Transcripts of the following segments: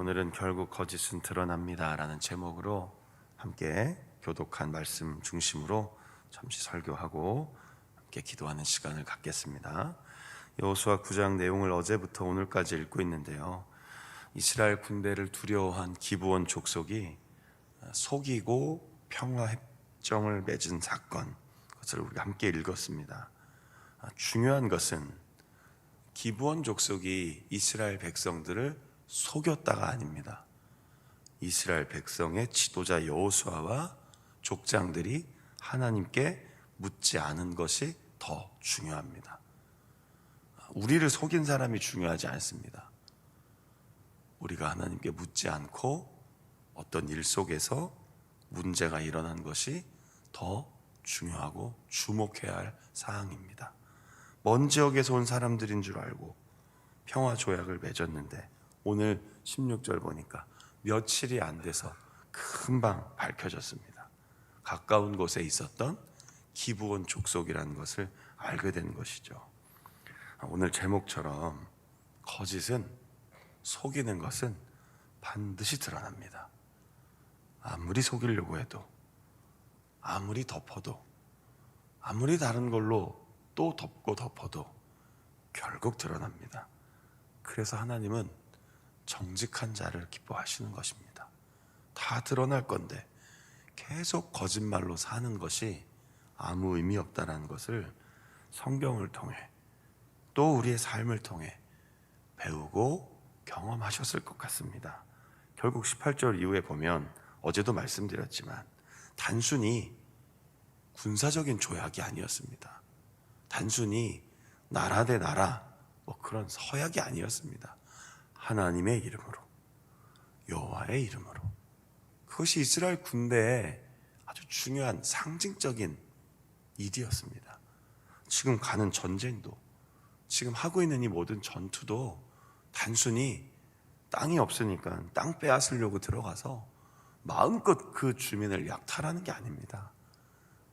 오늘은 결국 거짓은 드러납니다 라는 제목으로 함께 교독한 말씀 중심으로 잠시 설교하고 함께 기도하는 시간을 갖겠습니다. 여호수아 9장 내용을 어제부터 오늘까지 읽고 있는데요, 이스라엘 군대를 두려워한 기브온 족속이 속이고 평화협정을 맺은 사건, 그것을 우리가 함께 읽었습니다. 중요한 것은 기브온 족속이 이스라엘 백성들을 속였다가 아닙니다. 이스라엘 백성의 지도자 여호수아와 족장들이 하나님께 묻지 않은 것이 더 중요합니다. 우리를 속인 사람이 중요하지 않습니다. 우리가 하나님께 묻지 않고 어떤 일 속에서 문제가 일어난 것이 더 중요하고 주목해야 할 사항입니다. 먼 지역에서 온 사람들인 줄 알고 평화 조약을 맺었는데 오늘 16절 보니까 며칠이 안 돼서 금방 밝혀졌습니다. 가까운 곳에 있었던 기브온 족속이라는 것을 알게 된 것이죠. 오늘 제목처럼 거짓은, 속이는 것은 반드시 드러납니다. 아무리 속이려고 해도, 아무리 덮어도, 아무리 다른 걸로 또 덮고 덮어도 결국 드러납니다. 그래서 하나님은 정직한 자를 기뻐하시는 것입니다. 다 드러날 건데 계속 거짓말로 사는 것이 아무 의미 없다는 것을 성경을 통해 또 우리의 삶을 통해 배우고 경험하셨을 것 같습니다. 결국 18절 이후에 보면 어제도 말씀드렸지만 단순히 군사적인 조약이 아니었습니다. 단순히 나라 대 나라 그런 서약이 아니었습니다. 하나님의 이름으로, 여호와의 이름으로. 그것이 이스라엘 군대의 아주 중요한 상징적인 일이었습니다. 지금 가는 전쟁도, 지금 하고 있는 이 모든 전투도 단순히 땅이 없으니까 땅 빼앗으려고 들어가서 마음껏 그 주민을 약탈하는 게 아닙니다.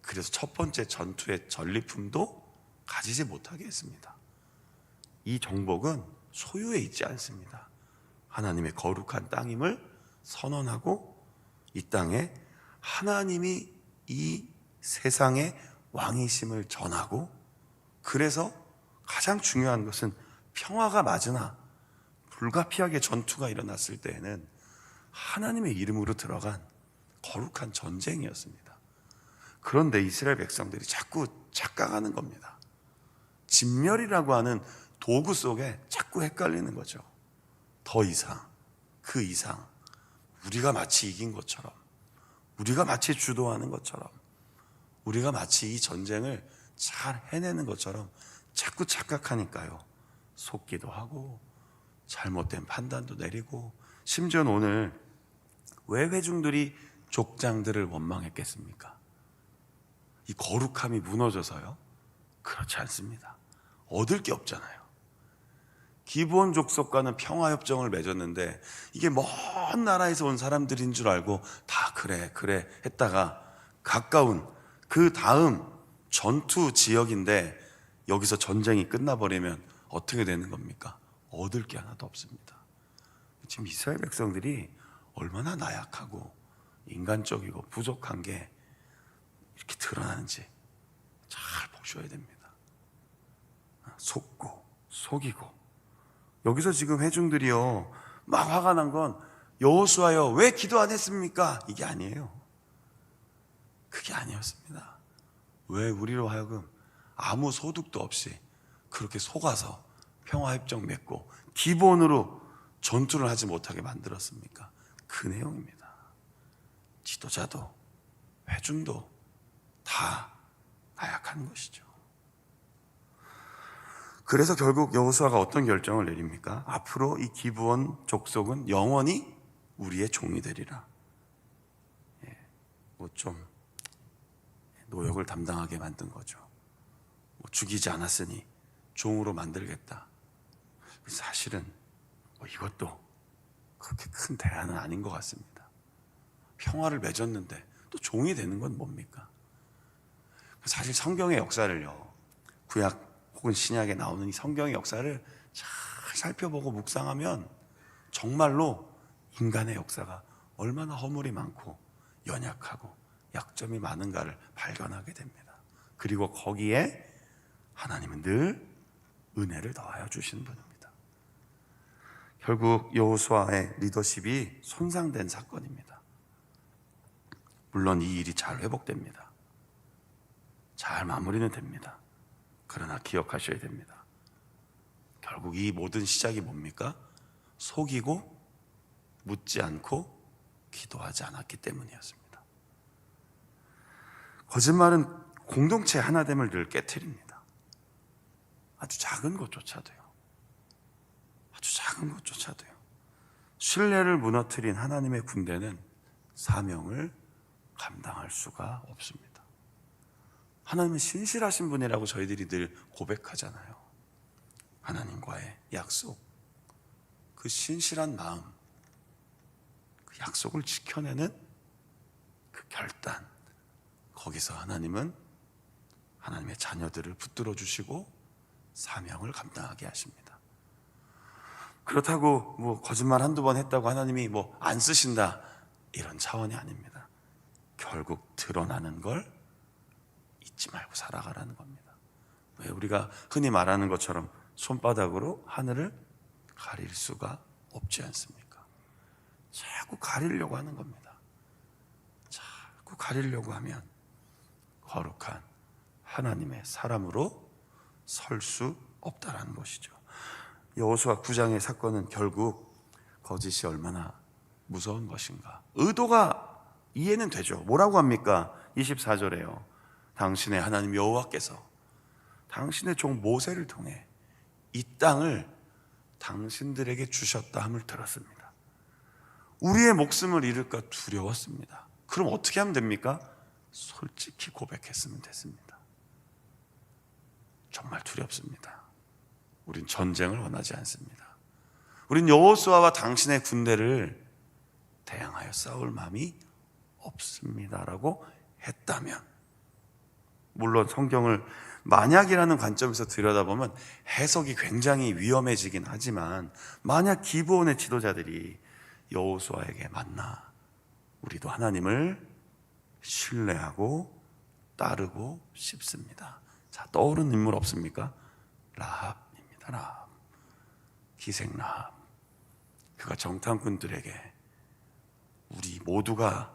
그래서 첫 번째 전투의 전리품도 가지지 못하게 했습니다. 이 정복은 소유에 있지 않습니다. 하나님의 거룩한 땅임을 선언하고 이 땅에 하나님이 이 세상의 왕이심을 전하고, 그래서 가장 중요한 것은 평화가 맞으나 불가피하게 전투가 일어났을 때에는 하나님의 이름으로 들어간 거룩한 전쟁이었습니다. 그런데 이스라엘 백성들이 자꾸 착각하는 겁니다. 진멸이라고 하는 도구 속에 자꾸 헷갈리는 거죠. 더 이상, 그 이상, 우리가 마치 이긴 것처럼, 우리가 마치 주도하는 것처럼, 우리가 마치 이 전쟁을 잘 해내는 것처럼 자꾸 착각하니까요, 속기도 하고 잘못된 판단도 내리고, 심지어는 오늘 왜 회중들이 족장들을 원망했겠습니까? 이 거룩함이 무너져서요? 그렇지 않습니다. 얻을 게 없잖아요. 기브온 족속과는 평화협정을 맺었는데 이게 먼 나라에서 온 사람들인 줄 알고 다 그래 했다가 가까운 그 다음 전투 지역인데 여기서 전쟁이 끝나버리면 어떻게 되는 겁니까? 얻을 게 하나도 없습니다. 지금 이스라엘 백성들이 얼마나 나약하고 인간적이고 부족한 게 이렇게 드러나는지 잘 보셔야 됩니다. 속고 속이고. 여기서 지금 회중들이요, 막 화가 난 건 여호수아여 왜 기도 안 했습니까? 이게 아니에요. 그게 아니었습니다. 왜 우리로 하여금 아무 소득도 없이 그렇게 속아서 평화협정 맺고 기본으로 전투를 하지 못하게 만들었습니까? 그 내용입니다. 지도자도 회중도 다 나약한 것이죠. 그래서 결국 여호수아가 어떤 결정을 내립니까? 앞으로 이 기브온 족속은 영원히 우리의 종이 되리라. 좀 노역을 담당하게 만든 거죠. 죽이지 않았으니 종으로 만들겠다. 사실은 이것도 그렇게 큰 대안은 아닌 것 같습니다. 평화를 맺었는데 또 종이 되는 건 뭡니까? 사실 성경의 역사를요, 구약 혹은 신약에 나오는 이 성경의 역사를 잘 살펴보고 묵상하면 정말로 인간의 역사가 얼마나 허물이 많고 연약하고 약점이 많은가를 발견하게 됩니다. 그리고 거기에 하나님은 늘 은혜를 더하여 주시는 분입니다. 결국 여호수아의 리더십이 손상된 사건입니다. 물론 이 일이 잘 회복됩니다. 잘 마무리는 됩니다. 그러나 기억하셔야 됩니다. 결국 이 모든 시작이 뭡니까? 속이고 묻지 않고 기도하지 않았기 때문이었습니다. 거짓말은 공동체 하나됨을 늘 깨트립니다. 아주 작은 것조차도요. 아주 작은 것조차도요. 신뢰를 무너뜨린 하나님의 군대는 사명을 감당할 수가 없습니다. 하나님은 신실하신 분이라고 저희들이 늘 고백하잖아요. 하나님과의 약속, 그 신실한 마음, 그 약속을 지켜내는 그 결단, 거기서 하나님은 하나님의 자녀들을 붙들어 주시고 사명을 감당하게 하십니다. 그렇다고 뭐 거짓말 한두 번 했다고 하나님이 뭐 안 쓰신다, 이런 차원이 아닙니다. 결국 드러나는 걸 잊지 말고 살아가라는 겁니다. 왜 우리가 흔히 말하는 것처럼 손바닥으로 하늘을 가릴 수가 없지 않습니까? 자꾸 가리려고 하는 겁니다. 자꾸 가리려고 하면 거룩한 하나님의 사람으로 설 수 없다라는 것이죠. 여호수아 9장의 사건은 결국 거짓이 얼마나 무서운 것인가. 의도가 이해는 되죠. 뭐라고 합니까? 24절에요. 당신의 하나님 여호와께서 당신의 종 모세를 통해 이 땅을 당신들에게 주셨다 함을 들었습니다. 우리의 목숨을 잃을까 두려웠습니다. 그럼 어떻게 하면 됩니까? 솔직히 고백했으면 됐습니다. 정말 두렵습니다. 우린 전쟁을 원하지 않습니다. 우린 여호수아와 당신의 군대를 대항하여 싸울 마음이 없습니다라고 했다면, 물론 성경을 만약이라는 관점에서 들여다보면 해석이 굉장히 위험해지긴 하지만, 만약 기브온의 지도자들이 여호수아에게 만나 우리도 하나님을 신뢰하고 따르고 싶습니다. 자, 떠오르는 인물 없습니까? 라합입니다. 라합, 기생 라합. 그가 정탐꾼들에게 우리 모두가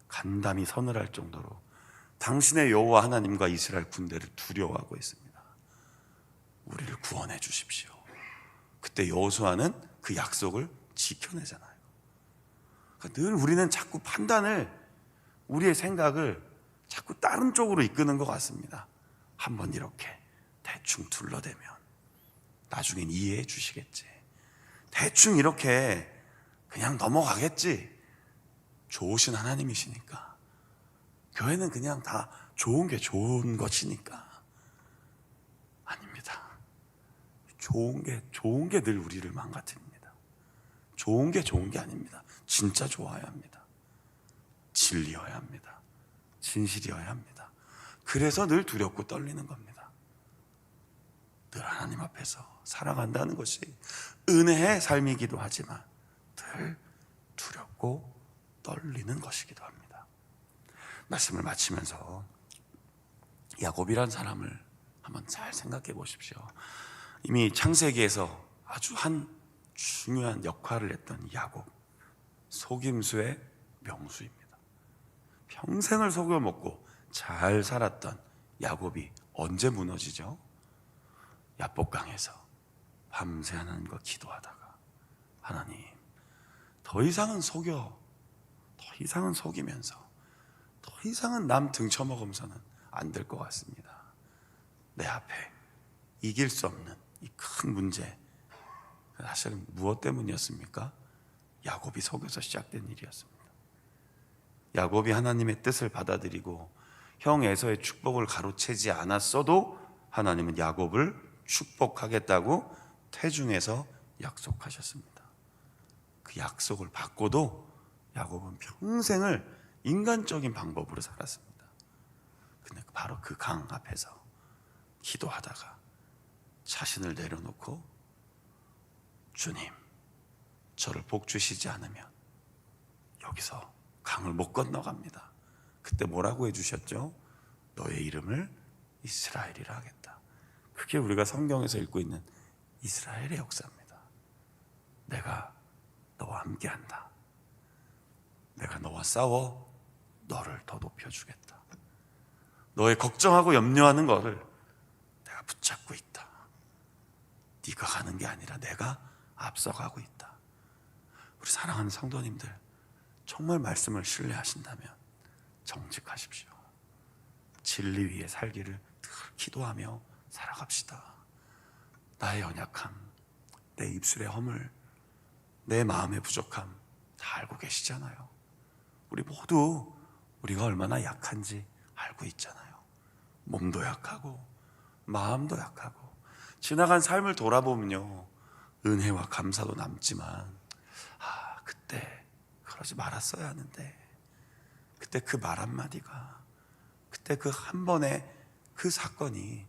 간담이 서늘할 정도로 당신의 여호와 하나님과 이스라엘 군대를 두려워하고 있습니다. 우리를 구원해 주십시오. 그때 여호수아는 그 약속을 지켜내잖아요. 그러니까 늘 우리는 자꾸 판단을, 우리의 생각을 자꾸 다른 쪽으로 이끄는 것 같습니다. 한번 이렇게 대충 둘러대면 나중엔 이해해 주시겠지. 대충 이렇게 그냥 넘어가겠지. 좋으신 하나님이시니까. 교회는 그냥 다 좋은 게 좋은 것이니까. 아닙니다. 좋은 게 늘 우리를 망가뜨립니다. 좋은 게 아닙니다. 진짜 좋아야 합니다. 진리여야 합니다. 진실이어야 합니다. 그래서 늘 두렵고 떨리는 겁니다. 늘 하나님 앞에서 살아간다는 것이 은혜의 삶이기도 하지만 늘 두렵고 떨리는 것이기도 합니다. 말씀을 마치면서 야곱이란 사람을 한번 잘 생각해 보십시오. 이미 창세기에서 아주 한 중요한 역할을 했던 야곱, 속임수의 명수입니다. 평생을 속여먹고 잘 살았던 야곱이 언제 무너지죠? 야복강에서 밤새 하나님과 기도하다가, 하나님, 더 이상은 속이면서 더 이상은 남 등쳐먹으면서는 안 될 것 같습니다. 내 앞에 이길 수 없는 이 큰 문제, 사실은 무엇 때문이었습니까? 야곱이 속여서 시작된 일이었습니다. 야곱이 하나님의 뜻을 받아들이고 형 에서의 축복을 가로채지 않았어도 하나님은 야곱을 축복하겠다고 태중에서 약속하셨습니다. 그 약속을 받고도 야곱은 평생을 인간적인 방법으로 살았습니다. 근데 바로 그 강 앞에서 기도하다가 자신을 내려놓고, 주님, 저를 복 주시지 않으면 여기서 강을 못 건너갑니다. 그때 뭐라고 해주셨죠? 너의 이름을 이스라엘이라 하겠다. 그게 우리가 성경에서 읽고 있는 이스라엘의 역사입니다. 내가 너와 함께한다. 내가 너와 싸워 너를 더 높여주겠다. 너의 걱정하고 염려하는 것을 내가 붙잡고 있다. 네가 가는 게 아니라 내가 앞서가고 있다. 우리 사랑하는 성도님들, 정말 말씀을 신뢰하신다면 정직하십시오. 진리 위에 살기를 늘 기도하며 살아갑시다. 나의 연약함, 내 입술의 허물, 내 마음의 부족함 다 알고 계시잖아요. 우리 모두 우리가 얼마나 약한지 알고 있잖아요. 몸도 약하고 마음도 약하고 지나간 삶을 돌아보면요, 은혜와 감사도 남지만 그때 그러지 말았어야 하는데, 그때 그 말 한마디가, 그때 그 한 번의 그 사건이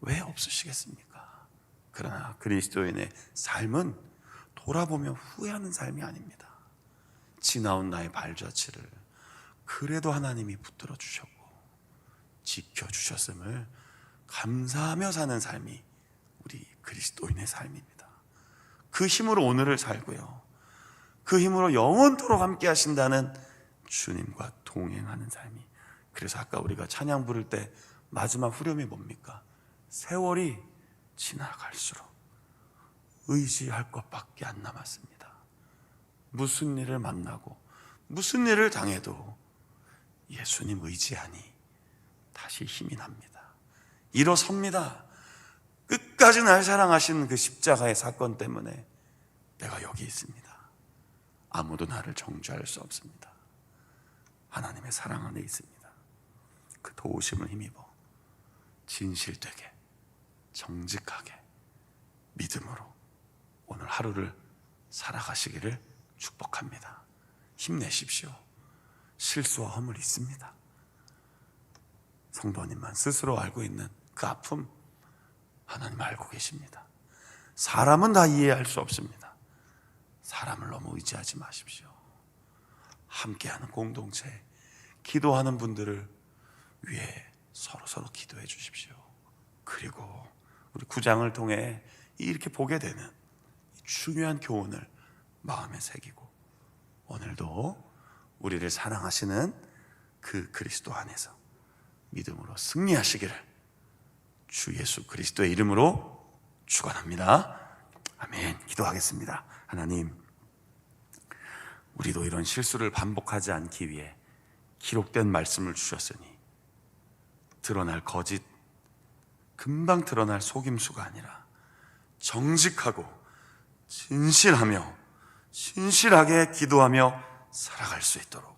왜 없으시겠습니까? 그러나 그리스도인의 삶은 돌아보며 후회하는 삶이 아닙니다. 지나온 나의 발자취를 그래도 하나님이 붙들어 주셨고 지켜주셨음을 감사하며 사는 삶이 우리 그리스도인의 삶입니다. 그 힘으로 오늘을 살고요, 그 힘으로 영원토록 함께 하신다는 주님과 동행하는 삶이. 그래서 아까 우리가 찬양 부를 때 마지막 후렴이 뭡니까? 세월이 지나갈수록 의지할 것밖에 안 남았습니다. 무슨 일을 만나고 무슨 일을 당해도 예수님 의지하니 다시 힘이 납니다. 일어섭니다. 끝까지 날 사랑하신 그 십자가의 사건 때문에 내가 여기 있습니다. 아무도 나를 정죄할 수 없습니다. 하나님의 사랑 안에 있습니다. 그 도우심을 힘입어 진실되게, 정직하게, 믿음으로 오늘 하루를 살아가시기를 축복합니다. 힘내십시오. 실수와 허물 있습니다. 성도님만 스스로 알고 있는 그 아픔 하나님 알고 계십니다. 사람은 다 이해할 수 없습니다. 사람을 너무 의지하지 마십시오. 함께하는 공동체, 기도하는 분들을 위해 서로 기도해 주십시오. 그리고 우리 구장을 통해 이렇게 보게 되는 중요한 교훈을 마음에 새기고 오늘도 우리를 사랑하시는 그 그리스도 안에서 믿음으로 승리하시기를 주 예수 그리스도의 이름으로 축원합니다. 아멘. 기도하겠습니다. 하나님, 우리도 이런 실수를 반복하지 않기 위해 기록된 말씀을 주셨으니 드러날 거짓, 금방 드러날 속임수가 아니라 정직하고 진실하며 신실하게 기도하며 살아갈 수 있도록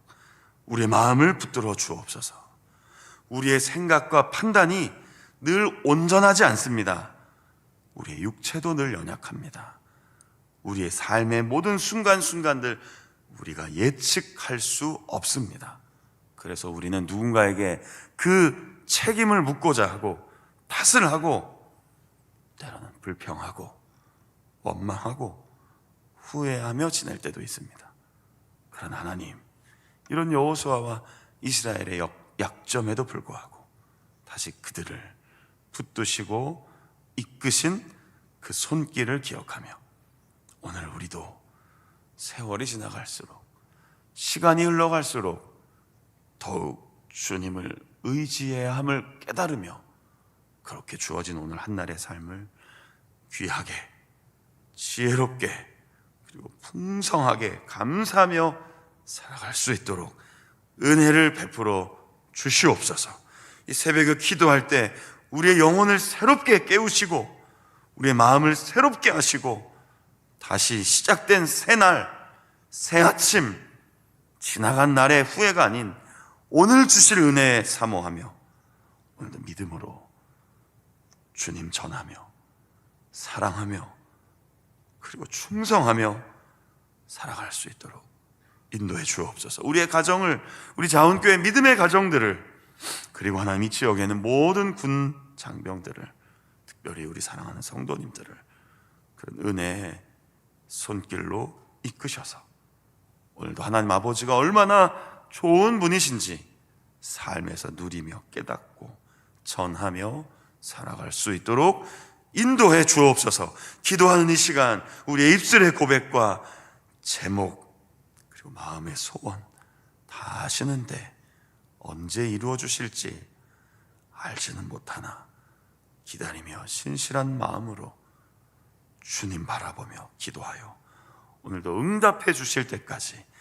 우리의 마음을 붙들어 주옵소서. 우리의 생각과 판단이 늘 온전하지 않습니다. 우리의 육체도 늘 연약합니다. 우리의 삶의 모든 순간순간들 우리가 예측할 수 없습니다. 그래서 우리는 누군가에게 그 책임을 묻고자 하고 탓을 하고 때로는 불평하고 원망하고 후회하며 지낼 때도 있습니다. 그러나 하나님, 이런 여호수아와 이스라엘의 약점에도 불구하고 다시 그들을 붙드시고 이끄신 그 손길을 기억하며 오늘 우리도 세월이 지나갈수록, 시간이 흘러갈수록 더욱 주님을 의지해야 함을 깨달으며 그렇게 주어진 오늘 한날의 삶을 귀하게, 지혜롭게, 그리고 풍성하게 감사하며 살아갈 수 있도록 은혜를 베풀어 주시옵소서. 이 새벽에 기도할 때 우리의 영혼을 새롭게 깨우시고 우리의 마음을 새롭게 하시고 다시 시작된 새날, 새 아침, 지나간 날의 후회가 아닌 오늘 주실 은혜에 사모하며 오늘도 믿음으로 주님 전하며 사랑하며 그리고 충성하며 살아갈 수 있도록 인도해 주옵소서. 우리의 가정을, 우리 자원교회 믿음의 가정들을, 그리고 하나님 이 지역에는 모든 군 장병들을, 특별히 우리 사랑하는 성도님들을 그런 은혜의 손길로 이끄셔서 오늘도 하나님 아버지가 얼마나 좋은 분이신지 삶에서 누리며 깨닫고 전하며 살아갈 수 있도록 인도해 주옵소서. 기도하는 이 시간 우리의 입술의 고백과 제목 그리고 마음의 소원 다 아시는데 언제 이루어 주실지 알지는 못하나 기다리며 신실한 마음으로 주님 바라보며 기도하여 오늘도 응답해 주실 때까지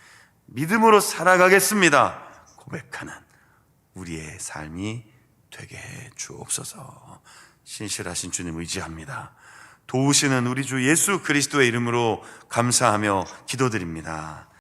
믿음으로 살아가겠습니다 고백하는 우리의 삶이 되게 해 주옵소서. 신실하신 주님 의지합니다. 도우시는 우리 주 예수 그리스도의 이름으로 감사하며 기도드립니다.